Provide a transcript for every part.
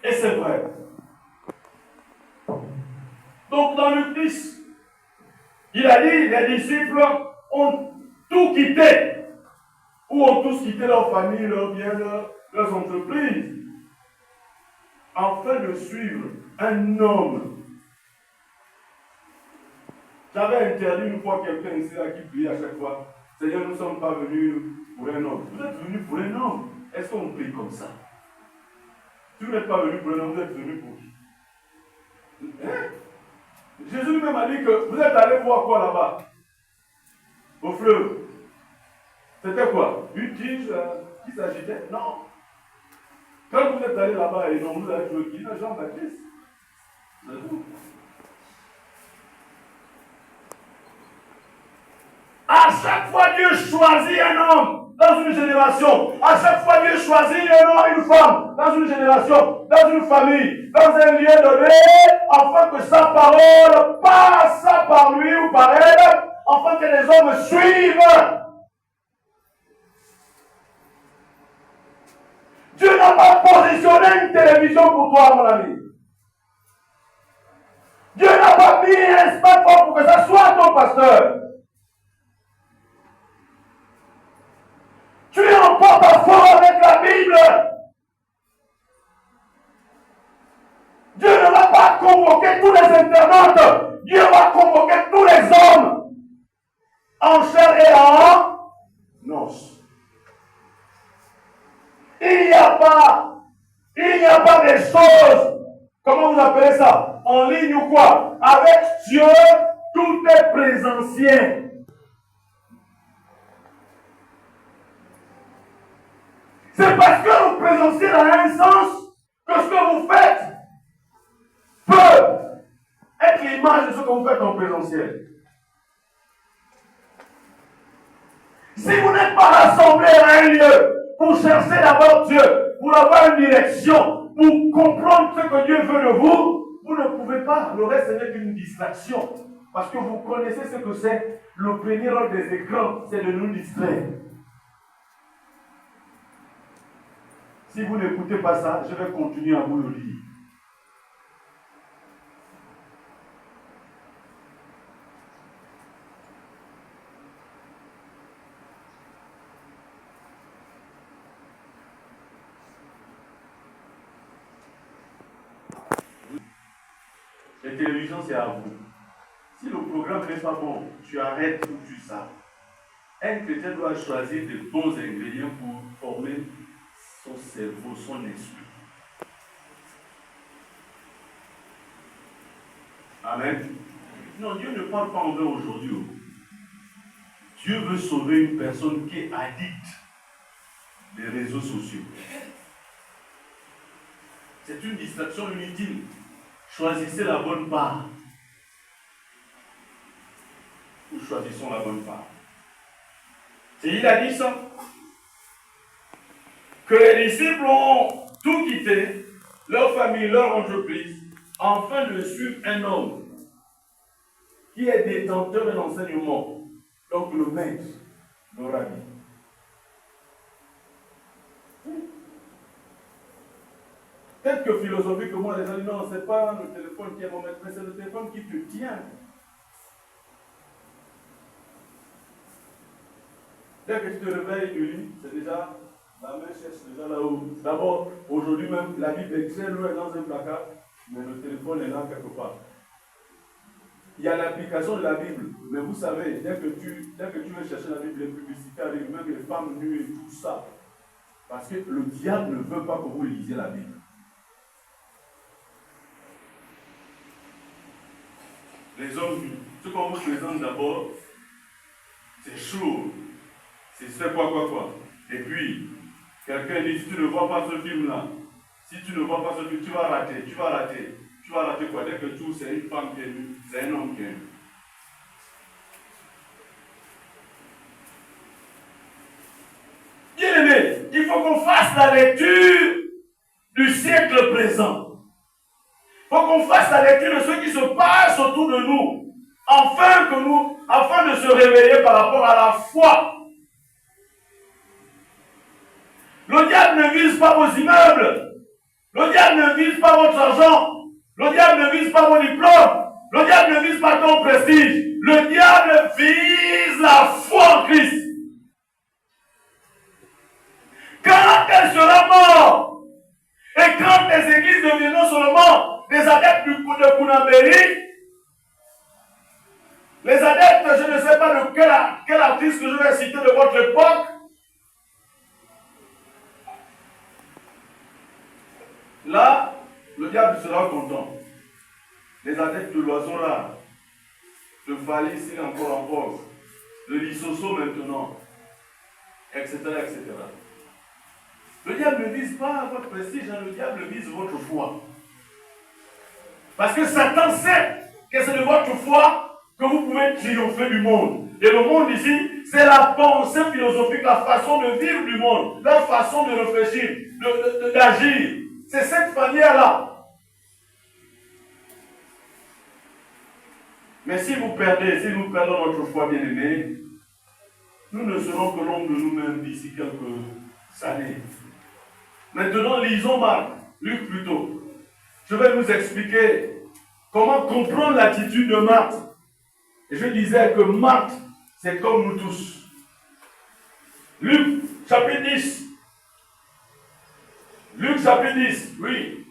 Et c'est vrai. Donc dans le Christ, il a dit, les disciples ont tout quitté. Ou ont tous quitté leur famille, leur bien, leurs entreprises, afin de suivre un homme. J'avais interdit une fois quelqu'un ici là qui prie à chaque fois. Seigneur, nous ne sommes pas venus pour un homme. Vous êtes venus pour un homme. Est-ce qu'on prie comme ça? Si vous n'êtes pas venu pour un homme, vous êtes venu pour qui? Hein? Jésus lui-même a dit que vous êtes allé voir quoi là-bas? Au fleuve. C'était quoi? Une tige qui s'agitait? Non. Quand vous êtes allé là-bas et non, vous avez joué qui? Jean-Baptiste. C'est tout. À chaque fois, Dieu choisit un homme dans une génération. À chaque fois, Dieu choisit un homme, une femme dans une génération, dans une famille, dans un lieu donné, afin que sa parole passe par lui ou par elle, afin que les hommes suivent. Dieu n'a pas positionné une télévision pour toi, mon ami. Dieu n'a pas mis un smartphone pour que ça soit ton pasteur. Tu es en porte-à-faux avec la Bible. Dieu ne va pas convoquer tous les internautes. Dieu va convoquer tous les hommes en chair et en os. Il n'y a pas des choses, comment vous appelez ça, en ligne ou quoi. Avec Dieu, tout est présentiel. C'est parce que le présentiel a un sens que ce que vous faites peut être l'image de ce que vous faites en présentiel. Si vous n'êtes pas rassemblés à un lieu pour chercher d'abord Dieu, pour avoir une direction, pour comprendre ce que Dieu veut de vous, vous ne pouvez pas. Le reste, ce n'est qu'une distraction. Parce que vous connaissez ce que c'est. Le premier rôle des écrans, c'est de nous distraire. Si vous n'écoutez pas ça, je vais continuer à vous le dire. La télévision, c'est à vous. Si le programme n'est pas bon, tu arrêtes ou tu sors. Un chrétien doit choisir de bons ingrédients pour former son cerveau, son esprit. Amen. Non, Dieu ne parle pas en vain aujourd'hui. Dieu veut sauver une personne qui est addicte des réseaux sociaux. C'est une distraction inutile. Choisissez la bonne part. Ou choisissons la bonne part. Et il a dit ça. Que les disciples ont tout quitté, leur famille, leur entreprise, afin de suivre un homme qui est détenteur d'un enseignement. Donc le maître, le rabbi. Peut-être que philosophiquement, les gens disent non, ce n'est pas le téléphone qui est mon maître, mais c'est le téléphone qui te tient. Dès que tu te réveilles du lit, c'est déjà la main cherche déjà là-haut. D'abord, aujourd'hui même, la Bible est très loin dans un placard, mais le téléphone est là quelque part. Il y a l'application de la Bible, mais vous savez, dès que tu veux chercher la Bible, les publicités arrivent, même les femmes nues et tout ça. Parce que le diable ne veut pas que vous lisiez la Bible. Les hommes, ce qu'on vous présente d'abord, c'est chaud. C'est quoi. Et puis, quelqu'un dit, si tu ne vois pas ce film-là, si tu ne vois pas ce film, tu vas rater. Tu vas rater quoi? Dès que tout, c'est une femme qui est nue, c'est un homme qui est nu. Bien aimé, il faut qu'on fasse la lecture du siècle présent. Il faut qu'on fasse la lecture de ce qui se passe autour de nous, afin de se réveiller par rapport à la foi. Le diable ne vise pas vos immeubles. Le diable ne vise pas votre argent. Le diable ne vise pas vos diplômes. Le diable ne vise pas ton prestige. Le diable vise la foi en Christ. Quand elle sera morte, et quand les églises deviendront seulement des adeptes de Kunamberi, les adeptes, je ne sais pas de quel artiste que je vais citer de votre époque, là, le diable sera content. Les adeptes de l'oiseau là, de Valis, il est encore en vogue, de l'Issoso maintenant, etc., etc. Le diable ne vise pas votre prestige, hein, le diable vise votre foi. Parce que Satan sait que c'est de votre foi que vous pouvez triompher du monde. Et le monde ici, c'est la pensée philosophique, la façon de vivre du monde, la façon de réfléchir, d'agir. C'est cette manière-là. Mais si nous perdons notre foi bien-aimée, nous ne serons que l'ombre de nous-mêmes d'ici quelques années. Maintenant, lisons Marc, Luc plutôt. Je vais nous expliquer comment comprendre l'attitude de Marthe. Et je disais que Marthe, c'est comme nous tous. Luc, chapitre 10. Luc, chapitre 10, oui.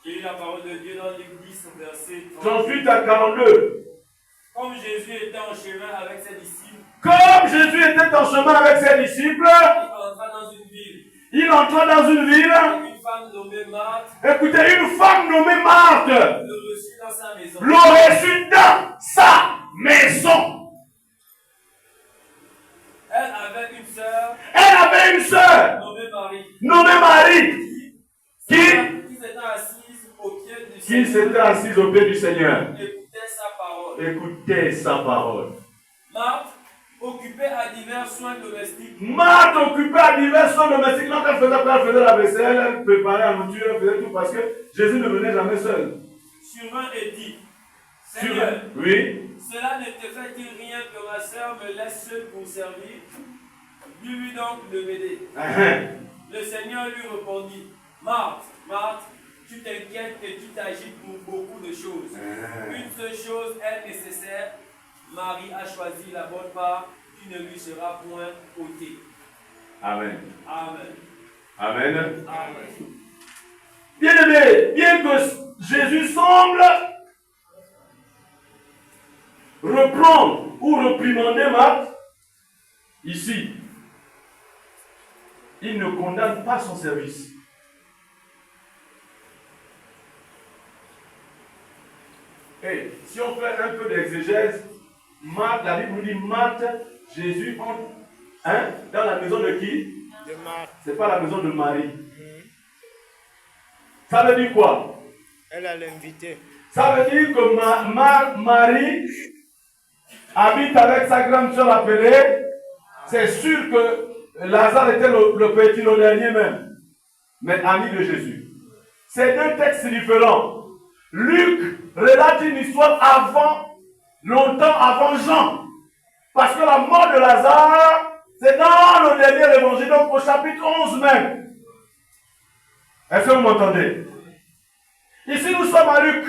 J'ai lu la parole de Dieu dans Luc 10, verset 38 à 42. Comme Jésus était en chemin avec ses disciples, Il entra dans une ville. une femme nommée Marthe, Écoutez, une femme nommée Marthe le reçut dans sa maison. le reçut dans sa maison. Elle avait une sœur nommée Marie qui s'était assise au pied du Seigneur. Écoutez sa parole. Marthe, occupée à divers soins domestiques. Quand elle faisait la vaisselle, elle préparait la nourriture, elle faisait tout parce que Jésus ne venait jamais seul. Survint et dit, Seigneur, oui. Cela ne te fait-il rien que ma sœur me laisse seule pour servir? Dis-lui donc de m'aider. Le Seigneur lui répondit, Marthe, Marthe, tu t'inquiètes et tu t'agites pour beaucoup de choses. Une seule chose est nécessaire. Marie a choisi la bonne part qui ne lui sera point ôtée. Amen. Amen. Amen. Amen. Bien-aimé, bien que Jésus semble reprendre ou réprimander Marthe, ici, il ne condamne pas son service. Et si on fait un peu d'exégèse, Marthe, la Bible nous dit Marthe, Jésus entre dans la maison de qui? De Marthe. Ce n'est pas la maison de Marie. Ça veut dire quoi? Elle a l'invité. Ça veut dire que Marie habite avec sa grande soeur appelée. C'est sûr que Lazare était le petit, le dernier même, mais ami de Jésus. C'est deux textes différents. Luc relate une histoire longtemps avant Jean. Parce que la mort de Lazare, c'est dans le dernier évangile, donc au chapitre 11 même. Est-ce que vous m'entendez? Ici, nous sommes à Luc.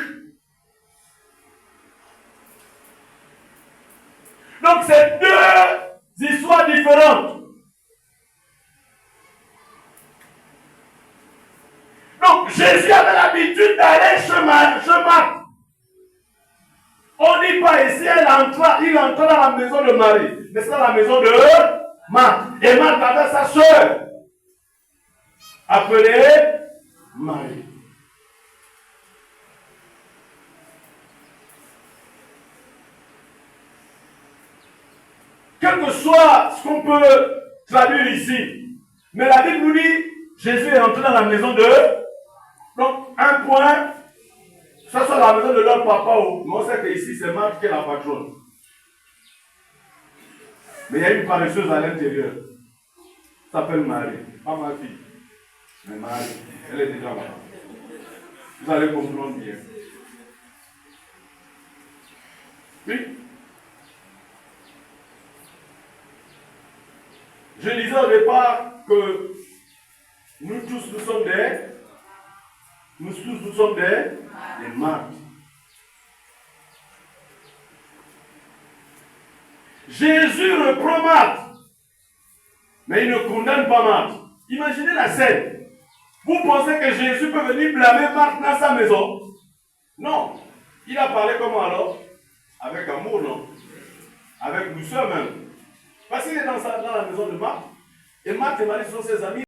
Donc, c'est deux histoires différentes. Donc, Jésus avait l'habitude d'aller chez Marthe. On dit pas ici, il entra dans la maison de Marie. Mais c'est dans la maison de Marthe. Et Marthe avait sa soeur, appelée Marie. Quel que soit ce qu'on peut traduire ici, mais la Bible nous dit, Jésus est entré dans la maison de... Donc, un point, ça soit la maison de leur papa, mais on sait que ici c'est Marthe qui est la patronne. Mais il y a une paresseuse à l'intérieur. Ça s'appelle Marie, pas ma fille. Mais Marie, elle est déjà là. Vous allez comprendre bien. Oui. Je disais au départ que nous tous, nous sommes Nous tous, nous sommes des Marthe. Jésus reprend Marthe, mais il ne condamne pas Marthe. Imaginez la scène. Vous pensez que Jésus peut venir blâmer Marthe dans sa maison? Non. Il a parlé comment alors? Avec amour, non? Avec douceur même. Parce qu'il est dans la maison de Marthe. Et Marthe et Marie sont ses amis.